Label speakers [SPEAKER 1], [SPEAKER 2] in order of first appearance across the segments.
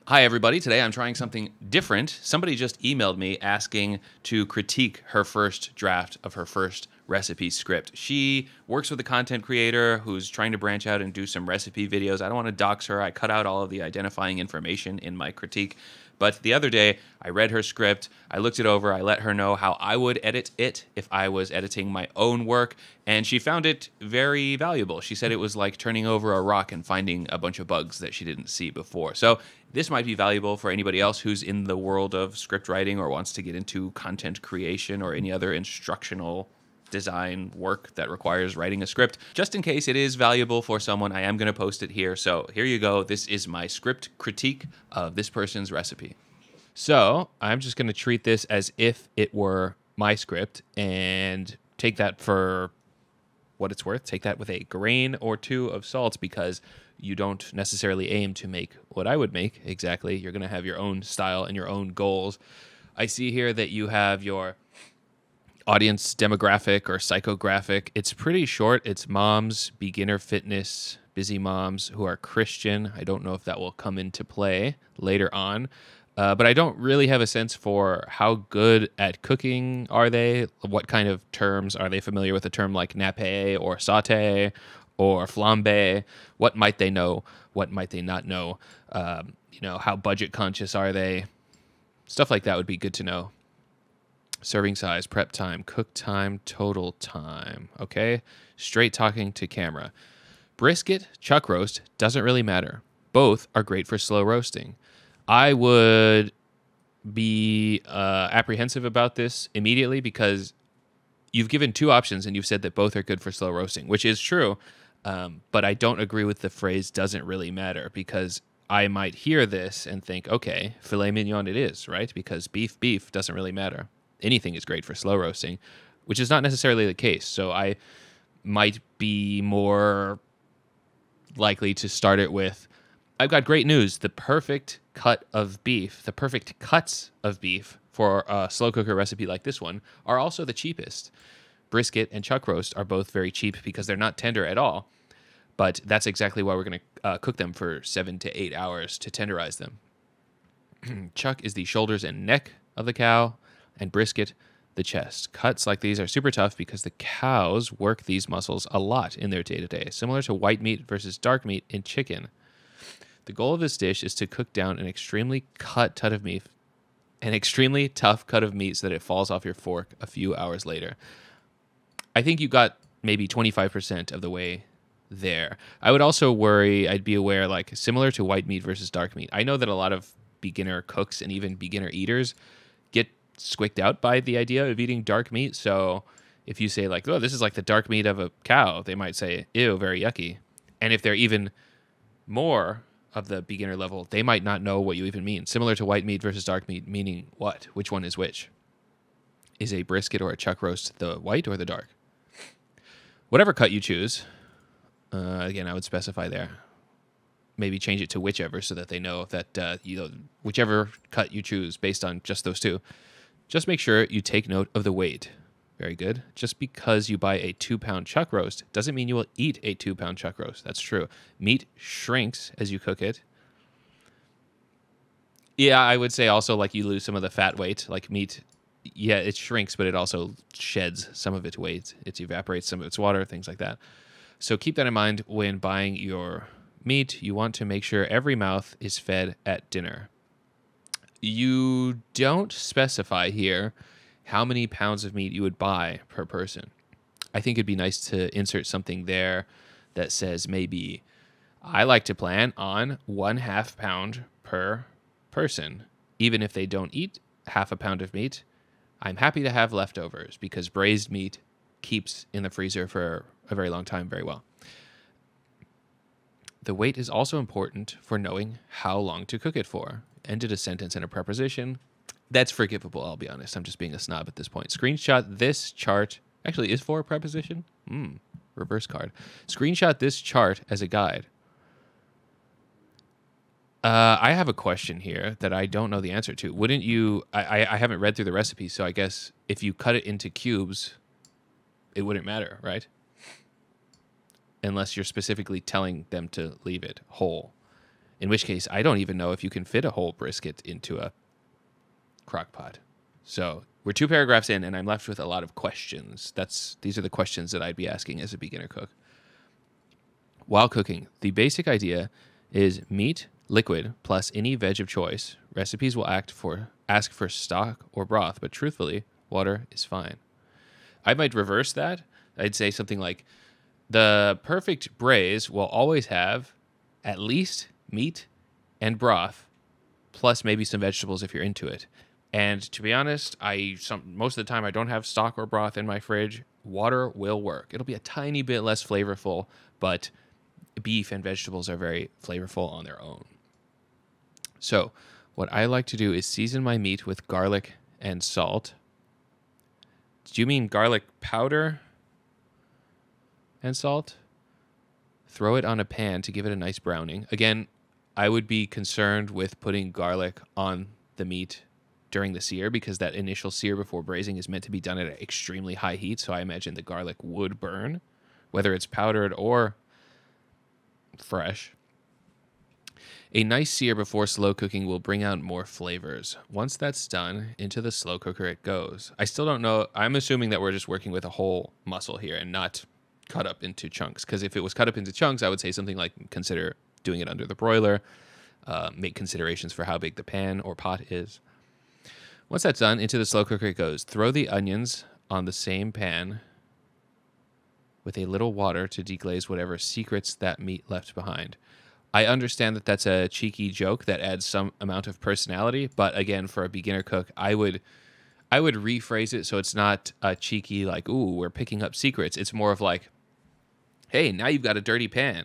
[SPEAKER 1] Hi, everybody. Today I'm trying something different. Somebody just emailed me asking to critique her first draft of her first recipe script. She works with a content creator who's trying to branch out and do some recipe videos. I don't want to dox her. I cut out all of the identifying information in my critique. But the other day, I read her script, I looked it over, I let her know how I would edit it if I was editing my own work, and she found it very valuable. She said it was like turning over a rock and finding a bunch of bugs that she didn't see before. So this might be valuable for anybody else who's in the world of script writing or wants to get into content creation or any other instructional design work that requires writing a script. Just in case it is valuable for someone, I am going to post it here. So here you go. This is my script critique of this person's recipe. So I'm just going to treat this as if it were my script and take that for what it's worth. Take that with a grain or two of salt because you don't necessarily aim to make what I would make exactly. You're going to have your own style and your own goals. I see here that you have your audience demographic or psychographic. It's pretty short. It's moms, beginner fitness, busy moms who are Christian. I don't know if that will come into play later on. But I don't really have a sense for how good at cooking are they. What kind of terms are they familiar with? A term like nappe or saute or flambe. What might they know? What might they not know? How budget conscious are they? Stuff like that would be good to know. Serving size, prep time, cook time, total time. Okay? Straight talking to camera. Brisket, chuck roast, doesn't really matter. Both are great for slow roasting. I would be apprehensive about this immediately because you've given two options and you've said that both are good for slow roasting, which is true. But I don't agree with the phrase doesn't really matter because I might hear this and think, okay, filet mignon it is, right? Because beef doesn't really matter. Anything is great for slow roasting, which is not necessarily the case. So I might be more likely to start it with, I've got great news. The perfect cut of beef, the perfect cuts of beef for a slow cooker recipe like this one are also the cheapest. Brisket and chuck roast are both very cheap because they're not tender at all. But that's exactly why we're going to cook them for 7 to 8 hours to tenderize them. Chuck is the shoulders and neck of the cow, and brisket, the chest. Cuts like these are super tough because the cows work these muscles a lot in their day-to-day, similar to white meat versus dark meat in chicken. The goal of this dish is to cook down an extremely tough cut of meat so that it falls off your fork a few hours later. I think you got maybe 25% of the way there. I would also I'd be aware, like similar to white meat versus dark meat. I know that a lot of beginner cooks and even beginner eaters get squicked out by the idea of eating dark meat. So if you say like, oh, this is like the dark meat of a cow, they might say, ew, very yucky. And if they're even more of the beginner level, they might not know what you even mean. Similar to white meat versus dark meat, meaning what? Which one is which? Is a brisket or a chuck roast the white or the dark? Whatever cut you choose, again, I would specify there. Maybe change it to whichever so that they know that whichever cut you choose based on just those two. Just make sure you take note of the weight. Very good. Just because you buy a 2-pound chuck roast doesn't mean you will eat a 2-pound chuck roast. That's true. Meat shrinks as you cook it. Yeah, I would say also like you lose some of the fat weight. Like meat, yeah, it shrinks, but it also sheds some of its weight. It evaporates some of its water, things like that. So keep that in mind when buying your meat. You want to make sure every mouth is fed at dinner. You don't specify here how many pounds of meat you would buy per person. I think it'd be nice to insert something there that says maybe I like to plan on 1/2 pound per person. Even if they don't eat 1/2 pound of meat, I'm happy to have leftovers because braised meat keeps in the freezer for a very long time very well. The weight is also important for knowing how long to cook it for. Ended a sentence in a preposition. That's forgivable, I'll be honest. I'm just being a snob at this point. Screenshot this chart. Actually, is for a preposition? Reverse card. Screenshot this chart as a guide. I have a question here that I don't know the answer to. Wouldn't you... I haven't read through the recipe, so I guess if you cut it into cubes, it wouldn't matter, right? Unless you're specifically telling them to leave it whole. In which case, I don't even know if you can fit a whole brisket into a crock pot. So we're 2 paragraphs in, and I'm left with a lot of questions. These are the questions that I'd be asking as a beginner cook. While cooking, the basic idea is meat, liquid, plus any veg of choice. Recipes will ask for stock or broth, but truthfully, water is fine. I might reverse that. I'd say something like, the perfect braise will always have at least meat and broth, plus maybe some vegetables if you're into it. And to be honest, most of the time I don't have stock or broth in my fridge. Water will work. It'll be a tiny bit less flavorful, but beef and vegetables are very flavorful on their own. So what I like to do is season my meat with garlic and salt. Do you mean garlic powder and salt? Throw it on a pan to give it a nice browning. Again, I would be concerned with putting garlic on the meat during the sear, because that initial sear before braising is meant to be done at an extremely high heat, so I imagine the garlic would burn, whether it's powdered or fresh. A nice sear before slow cooking will bring out more flavors. Once that's done, into the slow cooker it goes. I still don't know. I'm assuming that we're just working with a whole muscle here and not cut up into chunks, because if it was cut up into chunks, I would say something like consider doing it under the broiler, make considerations for how big the pan or pot is. Once that's done, into the slow cooker it goes. Throw the onions on the same pan with a little water to deglaze whatever secrets that meat left behind. I understand that that's a cheeky joke that adds some amount of personality, but again, for a beginner cook, I would rephrase it so it's not a cheeky like, ooh, we're picking up secrets. It's more of like, hey, now you've got a dirty pan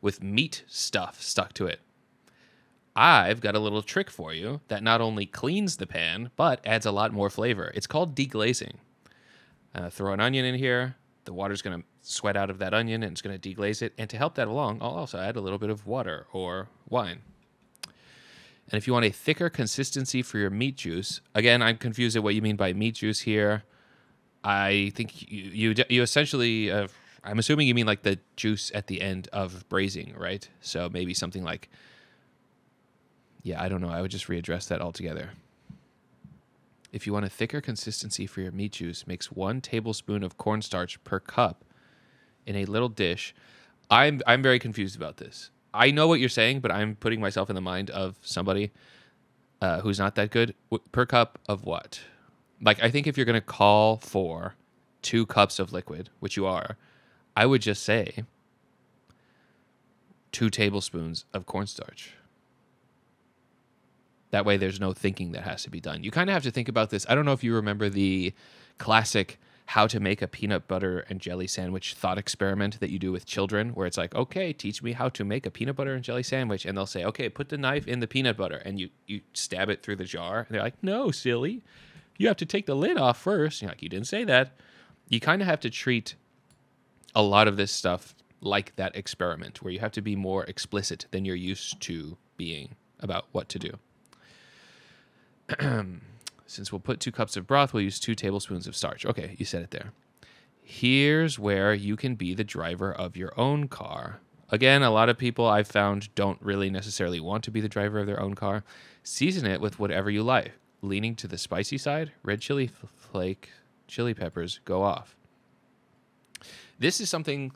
[SPEAKER 1] with meat stuff stuck to it. I've got a little trick for you that not only cleans the pan, but adds a lot more flavor. It's called deglazing. Throw an onion in here. The water's going to sweat out of that onion, and it's going to deglaze it. And to help that along, I'll also add a little bit of water or wine. And if you want a thicker consistency for your meat juice, again, I'm confused at what you mean by meat juice here. I think you essentially, I'm assuming you mean like the juice at the end of braising, right? So maybe something like, yeah, I don't know. I would just readdress that altogether. If you want a thicker consistency for your meat juice, mix 1 tablespoon of cornstarch per cup in a little dish. I'm very confused about this. I know what you're saying, but I'm putting myself in the mind of somebody who's not that good. Per cup of what? Like, I think if you're going to call for 2 cups of liquid, which you are, I would just say 2 tablespoons of cornstarch. That way there's no thinking that has to be done. You kind of have to think about this. I don't know if you remember the classic how to make a peanut butter and jelly sandwich thought experiment that you do with children, where it's like, okay, teach me how to make a peanut butter and jelly sandwich. And they'll say, okay, put the knife in the peanut butter. And you stab it through the jar. And they're like, no, silly. You have to take the lid off first. You're like, you didn't say that. You kind of have to treat a lot of this stuff like that experiment, where you have to be more explicit than you're used to being about what to do. Since we'll put 2 cups of broth, we'll use 2 tablespoons of starch. Okay, you said it there. Here's where you can be the driver of your own car. Again, a lot of people I've found don't really necessarily want to be the driver of their own car. Season it with whatever you like. Leaning to the spicy side, red chili flake, chili peppers go off. This is something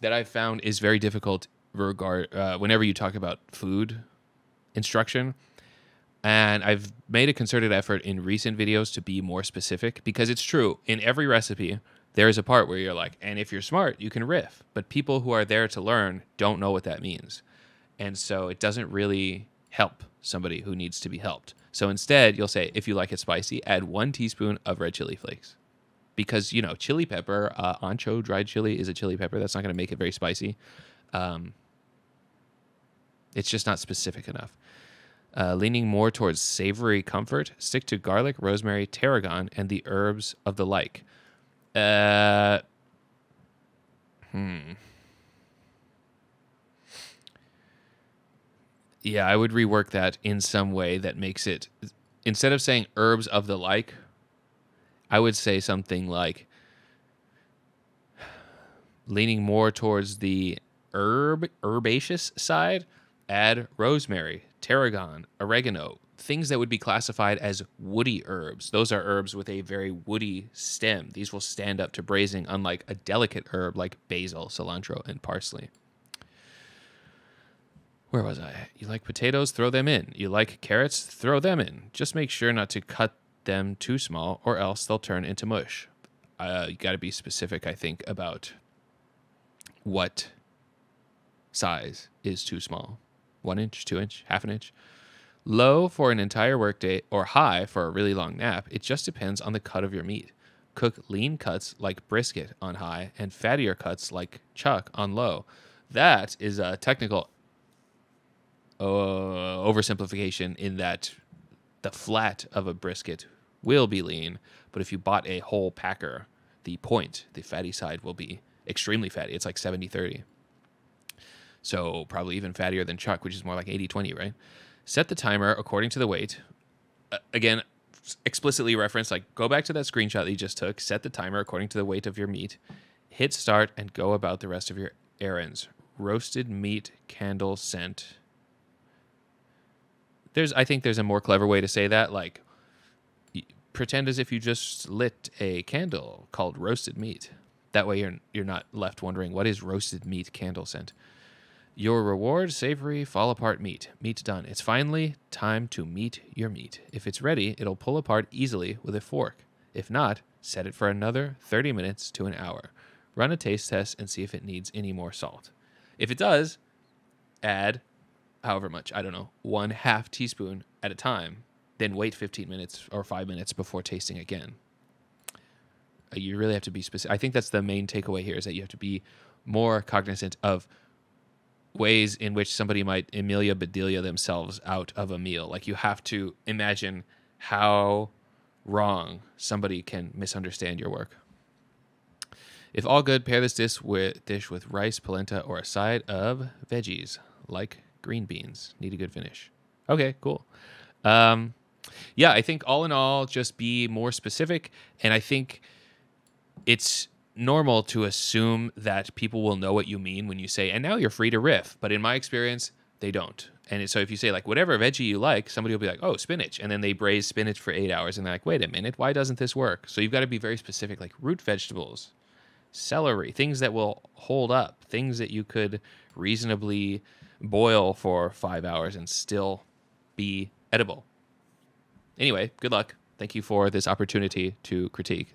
[SPEAKER 1] that I've found is very difficult whenever you talk about food instruction. And I've made a concerted effort in recent videos to be more specific, because it's true. In every recipe, there is a part where you're like, and if you're smart, you can riff. But people who are there to learn don't know what that means. And so it doesn't really help somebody who needs to be helped. So instead, you'll say, if you like it spicy, add 1 teaspoon of red chili flakes. Because, you know, chili pepper, ancho dried chili is a chili pepper. That's not going to make it very spicy. It's just not specific enough. Leaning more towards savory comfort, stick to garlic, rosemary, tarragon, and the herbs of the like. Yeah, I would rework that in some way that makes it, instead of saying herbs of the like, I would say something like leaning more towards the herbaceous side Add rosemary, tarragon, oregano, things that would be classified as woody herbs. Those are herbs with a very woody stem. These will stand up to braising, unlike a delicate herb like basil, cilantro, and parsley. Where was I? You like potatoes? Throw them in. You like carrots? Throw them in. Just make sure not to cut them too small, or else they'll turn into mush. You got to be specific, I think, about what size is too small. 1 inch, 2 inch, half an inch. Low for an entire workday, or high for a really long nap. It just depends on the cut of your meat. Cook lean cuts like brisket on high, and fattier cuts like chuck on low. That is a technical oversimplification in that the flat of a brisket will be lean, but if you bought a whole packer, the fatty side, will be extremely fatty. It's like 70-30. So probably even fattier than chuck, which is more like 80-20, right? Set the timer according to the weight. Again, explicitly reference, like go back to that screenshot that you just took, set the timer according to the weight of your meat, hit start, and go about the rest of your errands. Roasted meat candle scent. I think there's a more clever way to say that, like pretend as if you just lit a candle called roasted meat. That way you're not left wondering, what is roasted meat candle scent? Your reward, savory, fall apart meat. Meat's done. It's finally time to meet your meat. If it's ready, it'll pull apart easily with a fork. If not, set it for another 30 minutes to an hour. Run a taste test and see if it needs any more salt. If it does, add however much, I don't know, 1/2 teaspoon at a time, then wait 15 minutes or 5 minutes before tasting again. You really have to be specific. I think that's the main takeaway here, is that you have to be more cognizant of ways in which somebody might Amelia Bedelia themselves out of a meal. Like you have to imagine how wrong somebody can misunderstand your work. If all good, pair this dish with rice, polenta, or a side of veggies like green beans. Need a good finish. Okay, cool. Yeah, I think all in all, just be more specific. And I think it's normal to assume that people will know what you mean when you say, and now you're free to riff. But in my experience, they don't. And so if you say like whatever veggie you like, somebody will be like, oh, spinach. And then they braise spinach for 8 hours and they're like, wait a minute, why doesn't this work? So you've got to be very specific, like root vegetables, celery, things that will hold up, things that you could reasonably boil for 5 hours and still be edible. Anyway, good luck. Thank you for this opportunity to critique.